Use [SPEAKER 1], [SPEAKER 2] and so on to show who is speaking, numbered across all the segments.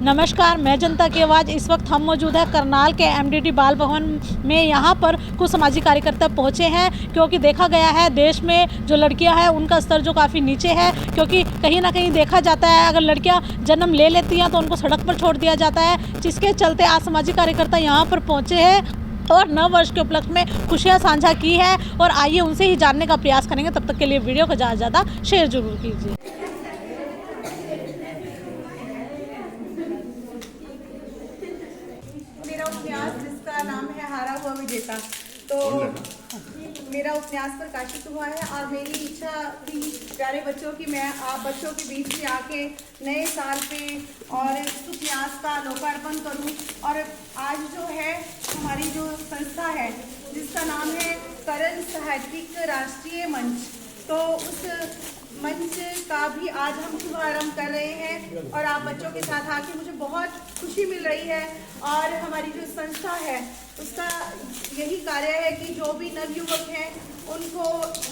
[SPEAKER 1] नमस्कार, मैं जनता की आवाज़। इस वक्त हम मौजूद है करनाल के एमडीडी बाल भवन में। यहाँ पर कुछ सामाजिक कार्यकर्ता पहुँचे हैं क्योंकि देखा गया है देश में जो लड़कियाँ हैं उनका स्तर जो काफ़ी नीचे है, क्योंकि कहीं ना कहीं देखा जाता है अगर लड़कियाँ जन्म ले लेती हैं तो उनको सड़क पर छोड़ दिया जाता है, जिसके चलते आज सामाजिक कार्यकर्ता यहाँ पर पहुँचे हैं और नव वर्ष के उपलक्ष्य में खुशियाँ साझा की है। और आइए उनसे ही जानने का प्रयास करेंगे। तब तक के लिए वीडियो को ज़्यादा से ज़्यादा शेयर जरूर कीजिए।
[SPEAKER 2] मेरा उपन्यास जिसका नाम है हारा हुआ विजेता, तो मेरा उपन्यास प्रकाशित हुआ है और मेरी इच्छा थी प्यारे बच्चों की मैं आप बच्चों के बीच में आके नए साल पे और इस उपन्यास का लोकार्पण करूं। और आज जो है हमारी जो संस्था है जिसका नाम है करण साहित्यिक राष्ट्रीय मंच, तो उस मंच का भी आज हम शुभारंभ कर रहे हैं और आप बच्चों के साथ आके मुझे बहुत खुशी मिल रही है। और हमारी जो संस्था है उसका यही कार्य है कि जो भी नवयुवक हैं उनको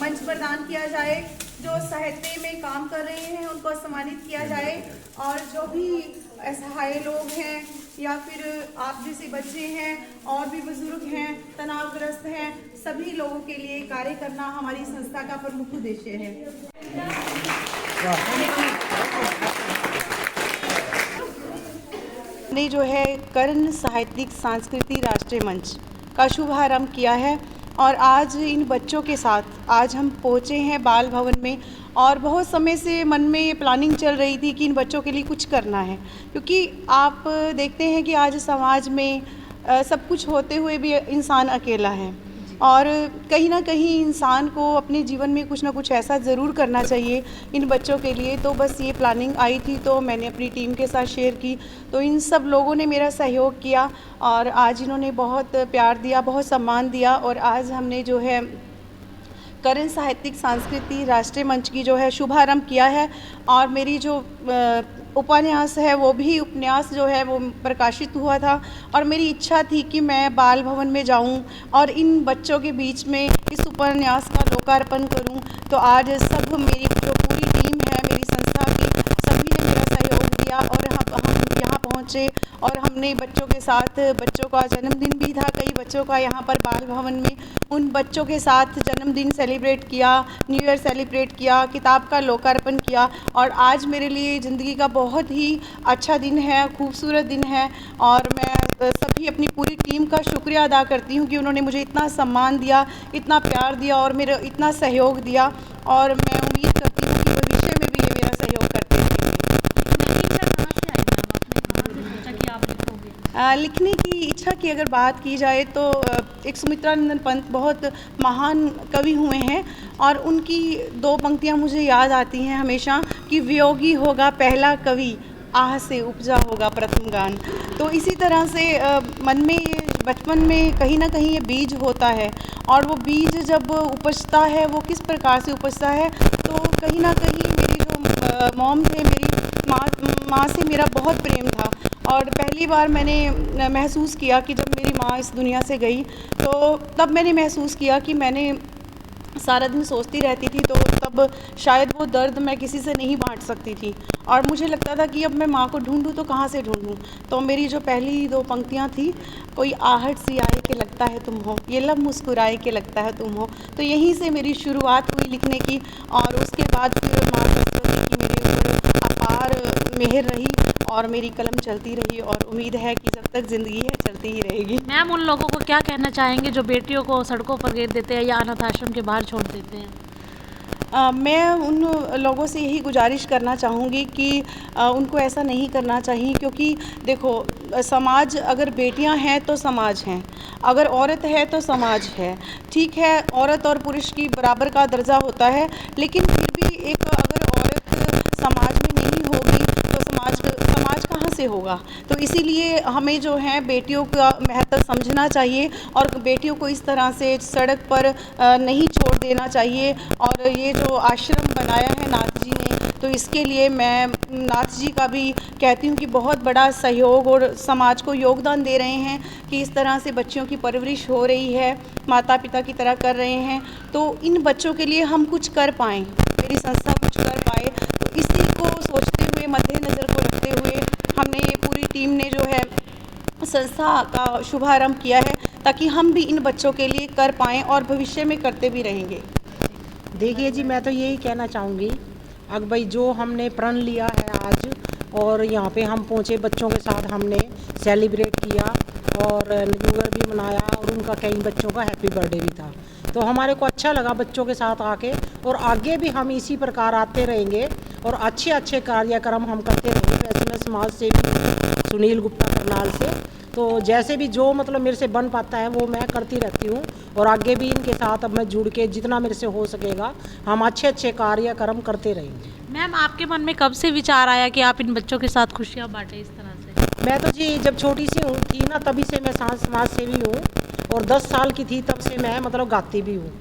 [SPEAKER 2] मंच प्रदान किया जाए, जो साहित्य में काम कर रहे हैं उनको सम्मानित किया जाए, और जो भी असहाय लोग हैं या फिर आप जैसे बच्चे हैं और भी बुजुर्ग हैं, तनावग्रस्त हैं, सभी लोगों के लिए कार्य करना हमारी संस्था का प्रमुख उद्देश्य है। ने जो है कर्ण साहित्यिक सांस्कृतिक राष्ट्रीय मंच का शुभारंभ किया है और आज इन बच्चों के साथ आज हम पहुँचे हैं बाल भवन में। और बहुत समय से मन में ये प्लानिंग चल रही थी कि इन बच्चों के लिए कुछ करना है, क्योंकि आप देखते हैं कि आज समाज में सब कुछ होते हुए भी इंसान अकेला है और कहीं ना कहीं इंसान को अपने जीवन में कुछ ना कुछ ऐसा ज़रूर करना चाहिए इन बच्चों के लिए। तो बस ये प्लानिंग आई थी तो मैंने अपनी टीम के साथ शेयर की, तो इन सब लोगों ने मेरा सहयोग किया और आज इन्होंने बहुत प्यार दिया, बहुत सम्मान दिया। और आज हमने जो है करण साहित्यिक सांस्कृतिक राष्ट्रीय मंच की जो है शुभारंभ किया है और मेरी जो उपन्यास है वो भी उपन्यास जो है वो प्रकाशित हुआ था और मेरी इच्छा थी कि मैं बाल भवन में जाऊं और इन बच्चों के बीच में इस उपन्यास का लोकार्पण करूं। तो आज सब मेरी जो पूरी टीम है मेरी संस्था की सभी ने मेरा सहयोग दिया और हम यहाँ पहुँचे और हमने बच्चों के साथ, बच्चों का जन्मदिन भी था कई बच्चों का यहाँ पर बाल भवन में, उन बच्चों के साथ जन्मदिन सेलिब्रेट किया, न्यू ईयर सेलिब्रेट किया, किताब का लोकार्पण किया। और आज मेरे लिए ज़िंदगी का बहुत ही अच्छा दिन है, खूबसूरत दिन है और मैं सभी अपनी पूरी टीम का शुक्रिया अदा करती हूँ कि उन्होंने मुझे इतना सम्मान दिया, इतना प्यार दिया और मेरा इतना सहयोग दिया। और मैं उम्मीद करती हूँ कि भविष्य में भी ये मेरा सहयोग करते रहेंगे। लिखने की इच्छा की अगर बात की जाए तो एक सुमित्रानंदन पंत बहुत महान कवि हुए हैं और उनकी दो पंक्तियां मुझे याद आती हैं हमेशा कि वियोगी होगा पहला कवि, आह से उपजा होगा प्रथम गान। तो इसी तरह से मन में ये बचपन में कहीं ना कहीं ये बीज होता है और वो बीज जब उपजता है वो किस प्रकार से उपजता है, तो कहीं ना कहीं मेरी जो मॉम थे, मेरी माँ से मेरा बहुत प्रेम था। और पहली बार मैंने महसूस किया कि जब मेरी माँ इस दुनिया से गई तो तब मैंने महसूस किया कि मैंने सारा दिन सोचती रहती थी, तो तब शायद वो दर्द मैं किसी से नहीं बांट सकती थी और मुझे लगता था कि अब मैं माँ को ढूंढूं तो कहाँ से ढूंढूं। तो मेरी जो पहली दो पंक्तियाँ थी, कोई आहट सी आए कि लगता है तुम हो, ये लब मुस्कुराए कि लगता है तुम हो, तो यहीं से मेरी शुरुआत हुई लिखने की। और उसके बाद फिर माँ सरस्वती की मेरे ऊपर अपार मेहर रही और मेरी कलम चलती रही और उम्मीद है कि जब तक ज़िंदगी है चलती ही रहेगी।
[SPEAKER 1] मैम, उन लोगों को क्या कहना चाहेंगे जो बेटियों को सड़कों पर गिर देते हैं या अनाथ आश्रम के बाहर छोड़ देते हैं?
[SPEAKER 2] मैं उन लोगों से यही गुजारिश करना चाहूँगी कि उनको ऐसा नहीं करना चाहिए, क्योंकि देखो समाज, अगर बेटियां हैं तो समाज हैं, अगर औरत है तो समाज है। ठीक है, औरत और पुरुष की बराबर का दर्जा होता है, लेकिन फिर भी एक अगर औरत समाज में नहीं होगी तो समाज कहाँ से होगा। तो इसीलिए हमें जो है बेटियों का महत्व समझना चाहिए और बेटियों को इस तरह से सड़क पर नहीं छोड़ देना चाहिए। और ये जो आश्रम बनाया है नाथ जी ने, तो इसके लिए मैं नाथ जी का भी कहती हूँ कि बहुत बड़ा सहयोग और समाज को योगदान दे रहे हैं कि इस तरह से बच्चियों की परवरिश हो रही है, माता पिता की तरह कर रहे हैं। तो इन बच्चों के लिए हम कुछ कर पाएँ, मेरी संस्था कुछ कर पाए, तो इसी को सोचते हुए, मद्देनज़र को रखते हुए हमने ये पूरी संस्था का शुभारंभ किया है ताकि हम भी इन बच्चों के लिए कर पाएँ और भविष्य में करते भी रहेंगे।
[SPEAKER 3] देखिए जी, मैं तो यही कहना चाहूँगी, अब भाई जो हमने प्रण लिया है आज और यहाँ पे हम पहुँचे, बच्चों के साथ हमने सेलिब्रेट किया और न्यू ईयर भी मनाया और उनका कई बच्चों का हैप्पी बर्थडे भी था, तो हमारे को अच्छा लगा बच्चों के साथ आके। और आगे भी हम इसी प्रकार आते रहेंगे और अच्छे अच्छे कार्यक्रम हम करते रहेंगे। वैसे मैं समाज सेवी सुनील गुप्ता करनाल से, तो जैसे भी जो मतलब मेरे से बन पाता है वो मैं करती रहती हूँ और आगे भी इनके साथ अब मैं जुड़ के जितना मेरे से हो सकेगा हम अच्छे अच्छे कार्यक्रम करते रहेंगे।
[SPEAKER 1] मैम, आपके मन में कब से विचार आया कि आप इन बच्चों के साथ खुशियाँ बांटें इस तरह से?
[SPEAKER 3] मैं तो जी जब छोटी सी थी ना तभी से मैं समाज सेवी हूँ और 10 साल की थी तब से मैं मतलब गाती भी हूँ।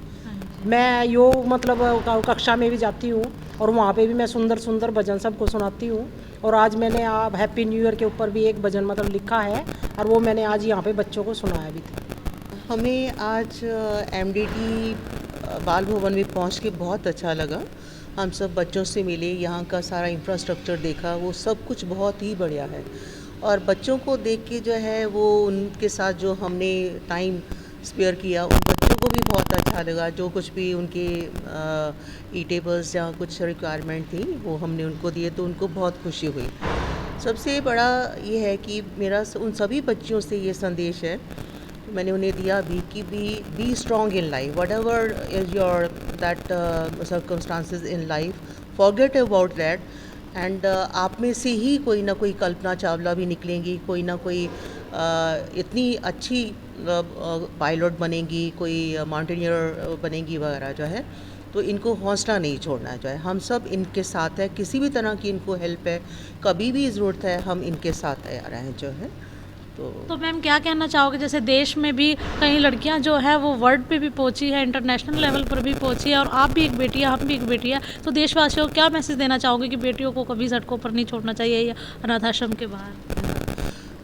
[SPEAKER 3] मैं योग मतलब कक्षा में भी जाती हूँ और वहाँ पे भी मैं सुंदर सुंदर भजन सबको सुनाती हूँ। और आज मैंने आप हैप्पी न्यू ईयर के ऊपर भी एक भजन मतलब लिखा है और वो मैंने आज यहाँ पे बच्चों को सुनाया भी था।
[SPEAKER 4] हमें आज एमडीटी बाल भवन में पहुँच के बहुत अच्छा लगा। हम सब बच्चों से मिले, यहाँ का सारा इंफ्रास्ट्रक्चर देखा, वो सब कुछ बहुत ही बढ़िया है। और बच्चों को देख के जो है वो उनके साथ जो हमने टाइम स्पेयर किया, उन बच्चों को भी बहुत अच्छा लगा। जो कुछ भी उनके ईटेबल्स या कुछ रिक्वायरमेंट थी वो हमने उनको दिए तो उनको बहुत खुशी हुई। सबसे बड़ा ये है कि मेरा उन सभी बच्चियों से ये संदेश है, मैंने उन्हें दिया भी कि be strong in life, what ever is your that circumstances in life, forget about that and आप में से ही कोई ना कोई कल्पना चावला भी निकलेंगी, कोई ना कोई इतनी अच्छी पायलट बनेंगी, कोई माउंटेनियर बनेंगी वगैरह जो है। तो इनको हौसला नहीं छोड़ना जो है, हम सब इनके साथ है, किसी भी तरह की इनको हेल्प है, कभी भी ज़रूरत है हम इनके साथ तैयार हैं जो है।
[SPEAKER 1] तो मैम क्या कहना चाहोगे, जैसे देश में भी कई लड़कियां जो है वो वर्ल्ड पे भी पहुंची है, इंटरनेशनल लेवल पर भी पहुंची है और आप भी एक बेटी है, हम भी एक बेटी है, तो देशवासियों को क्या मैसेज देना चाहोगे कि बेटियों को कभी सड़कों पर नहीं छोड़ना चाहिए या अनाथ आश्रम के बाहर?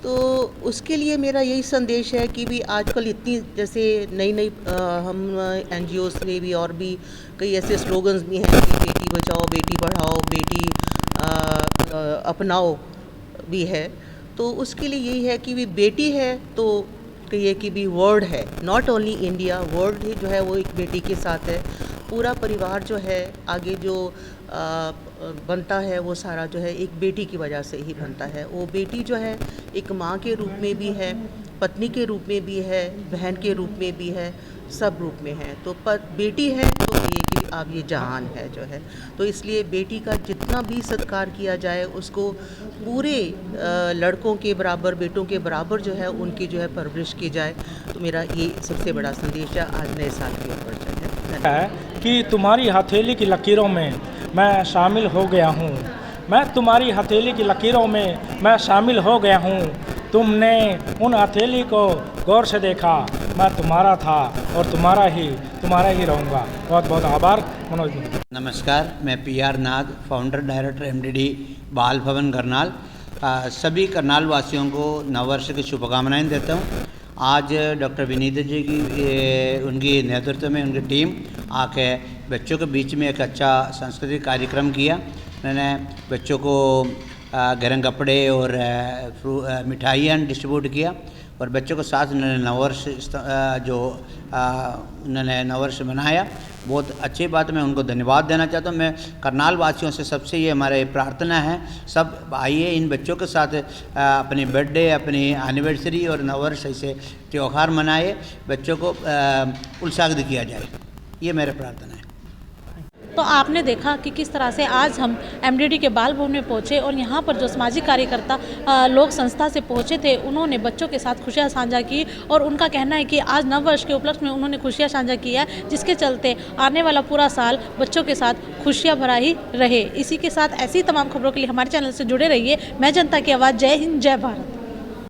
[SPEAKER 4] तो उसके लिए मेरा यही संदेश है कि भी आजकल इतनी जैसे नई नई हम NGOs में भी और भी कई ऐसे स्लोगन्स भी हैं कि बेटी बचाओ, बेटी पढ़ाओ, बेटी अपनाओ भी है। तो उसके लिए यही है कि भी बेटी है तो कहिए कि भी वर्ल्ड है, नॉट ओनली इंडिया, वर्ल्ड ही जो है वो एक बेटी के साथ है। पूरा परिवार जो है आगे जो बनता है वो सारा जो है एक बेटी की वजह से ही बनता है। वो बेटी जो है एक माँ के रूप में भी है, पत्नी के रूप में भी है, बहन के रूप में भी है, सब रूप में है। तो पर बेटी है तो ये कि अब ये जहान है जो है, तो इसलिए बेटी का जितना भी सत्कार किया जाए उसको पूरे लड़कों के बराबर, बेटों के बराबर जो है उनकी जो है परवरिश की जाए। तो मेरा ये सबसे बड़ा संदेश है आज नए साल के ऊपर जो है
[SPEAKER 5] कि तुम्हारी हथेली की लकीरों में मैं शामिल हो गया हूँ, मैं तुम्हारी हथेली की लकीरों में मैं शामिल हो गया हूँ। तुमने उन हथेली को गौर से देखा, मैं तुम्हारा था और तुम्हारा ही रहूँगा। बहुत बहुत आभार मनोज।
[SPEAKER 6] नमस्कार, मैं PR नाग, फाउंडर डायरेक्टर MDD बाल भवन करनाल, सभी करनाल वासियों को नववर्ष की शुभकामनाएं देता हूँ। आज डॉक्टर विनीता जी की उनकी नेतृत्व में उनकी टीम आके बच्चों के बीच में एक अच्छा सांस्कृतिक कार्यक्रम किया। मैंने बच्चों को गर्म कपड़े और मिठाइयाँ डिस्ट्रीब्यूट किया और बच्चों के साथ उन्होंने नववर्ष जो उन्होंने नववर्ष मनाया। बहुत अच्छी बात, मैं उनको धन्यवाद देना चाहता हूँ। मैं करनाल वासियों से सबसे ये हमारे प्रार्थना है, सब आइए इन बच्चों के साथ अपनी बर्थडे, अपनी एनिवर्सरी और नववर्ष ऐसे त्यौहार मनाए, बच्चों को उत्साहित किया जाए, ये मेरा प्रार्थना है।
[SPEAKER 1] तो आपने देखा कि किस तरह से आज हम MDD के बाल भवन में पहुंचे और यहाँ पर जो सामाजिक कार्यकर्ता लोग संस्था से पहुंचे थे, उन्होंने बच्चों के साथ खुशियाँ साझा की और उनका कहना है कि आज नव वर्ष के उपलक्ष्य में उन्होंने खुशियाँ साझा की है, जिसके चलते आने वाला पूरा साल बच्चों के साथ खुशियाँ भरा ही रहे। इसी के साथ ऐसी तमाम खबरों के लिए हमारे चैनल से जुड़े रहिए। मैं जनता की आवाज़, जय हिंद, जय भारत।